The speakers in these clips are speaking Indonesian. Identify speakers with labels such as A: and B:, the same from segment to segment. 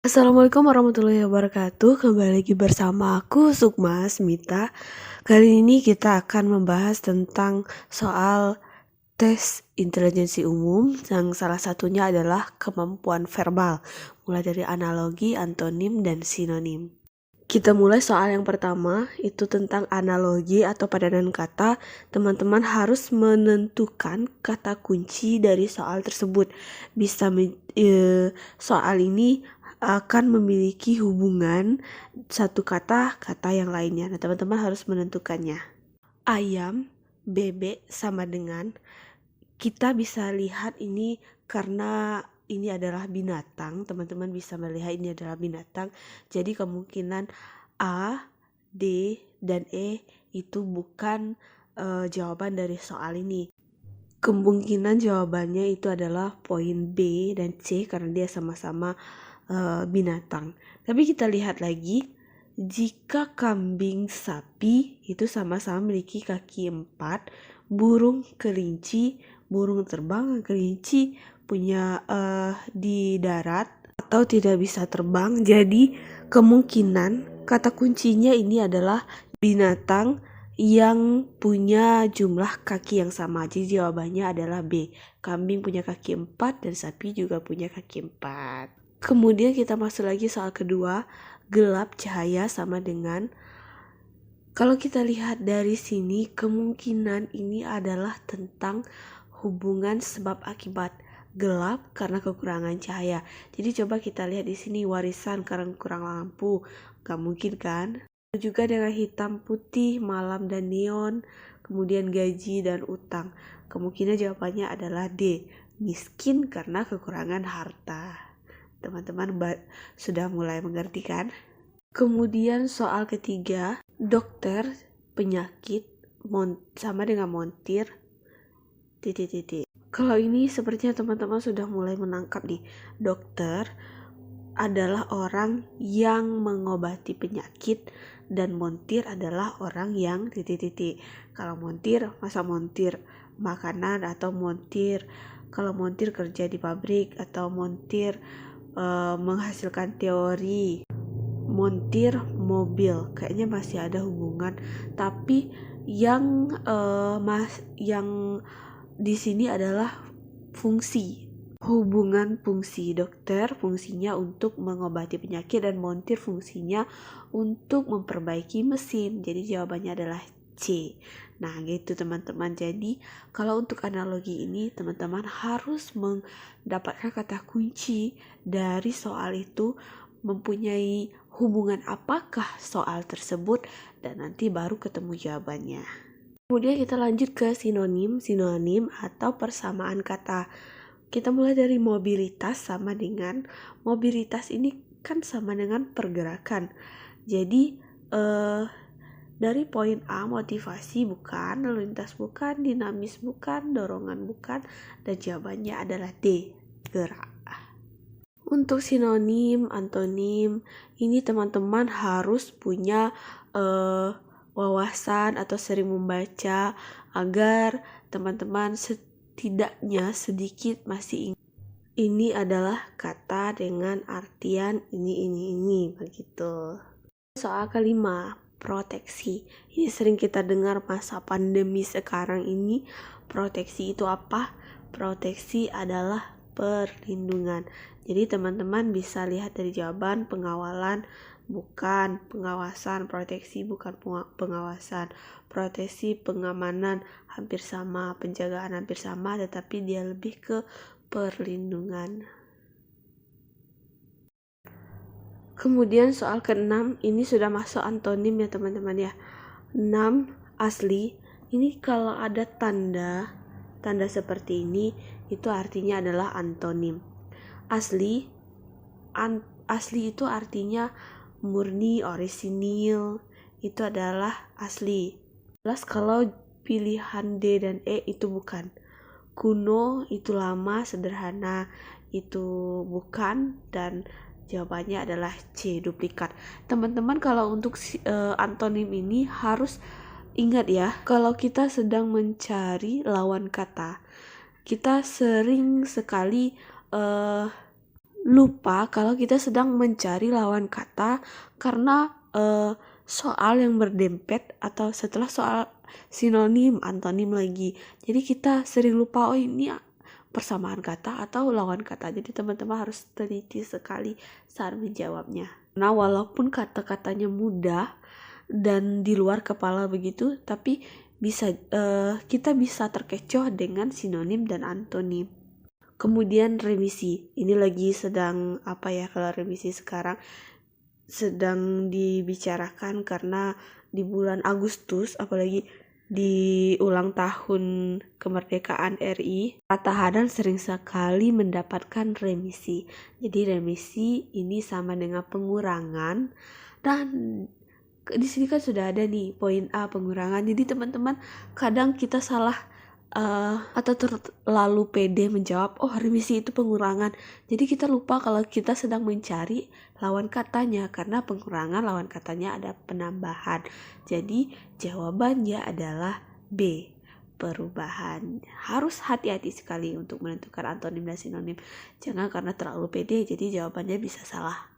A: Assalamualaikum warahmatullahi wabarakatuh. Kembali lagi bersama aku Sukma Smita. Kali ini kita akan membahas tentang soal tes intelijensi umum yang salah satunya adalah kemampuan verbal, mulai dari analogi, antonim, dan sinonim. Kita mulai soal yang pertama, itu tentang analogi atau padanan kata. Teman-teman harus menentukan kata kunci dari soal tersebut. Soal ini akan memiliki hubungan satu kata yang lainnya. Nah, teman-teman harus menentukannya. Ayam, bebek sama dengan, kita bisa lihat ini karena ini adalah binatang, teman-teman bisa melihat ini adalah binatang. Jadi kemungkinan A, D, dan E itu bukan jawaban dari soal ini. Kemungkinan jawabannya itu adalah poin B dan C karena dia sama-sama binatang. Tapi kita lihat lagi, jika kambing sapi itu sama-sama memiliki kaki 4, burung kelinci, burung terbang, kelinci punya di darat atau tidak bisa terbang. Jadi kemungkinan kata kuncinya ini adalah binatang yang punya jumlah kaki yang sama. Jadi jawabannya adalah B. Kambing punya kaki 4 dan sapi juga punya kaki 4. Kemudian kita masuk lagi soal kedua, gelap cahaya sama dengan. Kalau kita lihat dari sini, kemungkinan ini adalah tentang hubungan sebab akibat. Gelap karena kekurangan cahaya. Jadi coba kita lihat di sini, warisan karena kurang lampu. Gak mungkin kan? Juga dengan hitam putih, malam dan neon, kemudian gaji dan utang. Kemungkinan jawabannya adalah D. Miskin karena kekurangan harta. Teman-teman sudah mulai mengerti kan? Kemudian soal ketiga, dokter, penyakit, sama dengan montir, titik. Kalau ini sepertinya teman-teman sudah mulai menangkap nih. Dokter adalah orang yang mengobati penyakit dan montir adalah orang yang titik. Kalau montir, masa montir makanan atau montir, kalau montir kerja di pabrik atau montir menghasilkan teori, montir mobil, kayaknya masih ada hubungan. Tapi yang di sini adalah fungsi, hubungan fungsi. Dokter fungsinya untuk mengobati penyakit dan montir fungsinya untuk memperbaiki mesin. Jadi jawabannya adalah C. Nah gitu teman-teman. Jadi kalau untuk analogi ini teman-teman harus mendapatkan kata kunci dari soal itu, mempunyai hubungan apakah soal tersebut, dan nanti baru ketemu jawabannya. Kemudian kita lanjut ke sinonim atau persamaan kata. Kita mulai dari mobilitas sama dengan, mobilitas ini kan sama dengan pergerakan. Jadi dari poin A, motivasi bukan, lalu lintas bukan, dinamis bukan, dorongan bukan, dan jawabannya adalah D, gerak. Untuk sinonim, antonim, ini teman-teman harus punya wawasan atau sering membaca agar teman-teman setidaknya sedikit masih ingat. Ini adalah kata dengan artian ini begitu. Soal kelima, proteksi. Ini sering kita dengar masa pandemi sekarang ini. Proteksi itu apa? Proteksi adalah perlindungan. Jadi teman-teman bisa lihat dari jawaban, pengawalan bukan, pengawasan, proteksi bukan pengawasan, proteksi, pengamanan hampir sama, penjagaan hampir sama, tetapi dia lebih ke perlindungan. Kemudian soal ke-6 ini sudah masuk antonim ya teman-teman ya. 6, asli. Ini kalau ada tanda seperti ini, itu artinya adalah antonim. Asli itu artinya murni, orisinil, itu adalah asli. Jelas kalau pilihan D dan E itu bukan. Kuno itu lama, sederhana itu bukan, dan jawabannya adalah C, duplikat. Teman-teman kalau untuk antonim ini harus ingat ya, kalau kita sedang mencari lawan kata, kita sering sekali lupa kalau kita sedang mencari lawan kata karena soal yang berdempet atau setelah soal sinonim, antonim lagi. Jadi kita sering lupa, oh ini persamaan kata atau lawan kata. Jadi teman-teman harus teliti sekali saat menjawabnya. Nah, walaupun kata-katanya mudah dan di luar kepala begitu, tapi kita bisa terkecoh dengan sinonim dan antonim. Kemudian remisi. Ini lagi sedang kalau remisi sekarang sedang dibicarakan karena di bulan Agustus, apalagi di ulang tahun kemerdekaan RI, tahanan sering sekali mendapatkan remisi. Jadi remisi ini sama dengan pengurangan, dan di sini kan sudah ada nih poin A, pengurangan. Jadi teman-teman kadang kita salah atau terlalu pede menjawab, oh remisi itu pengurangan. Jadi kita lupa kalau kita sedang mencari lawan katanya, karena pengurangan lawan katanya ada penambahan. Jadi jawabannya adalah B, perubahan. Harus hati-hati sekali untuk menentukan antonim dan sinonim. Jangan karena terlalu pede jadi jawabannya bisa salah.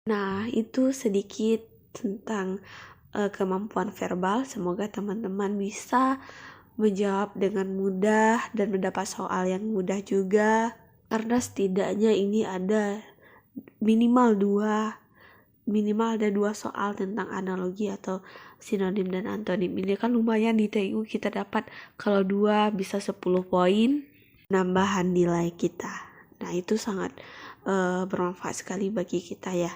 A: Nah, itu sedikit tentang kemampuan verbal. Semoga teman-teman bisa menjawab dengan mudah dan mendapat soal yang mudah juga, karena setidaknya ini ada minimal ada dua soal tentang analogi atau sinonim dan antonim. Ini kan lumayan di TU kita dapat, kalau 2 bisa 10 poin nambahan nilai kita. Nah, itu sangat bermanfaat sekali bagi kita ya.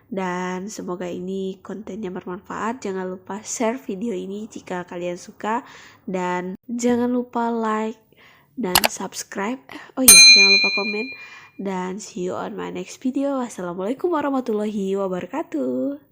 A: Dan semoga ini kontennya bermanfaat. Jangan lupa share video ini jika kalian suka, dan jangan lupa like dan subscribe. Oh iya, jangan lupa komen, dan see you on my next video. Wassalamualaikum warahmatullahi wabarakatuh.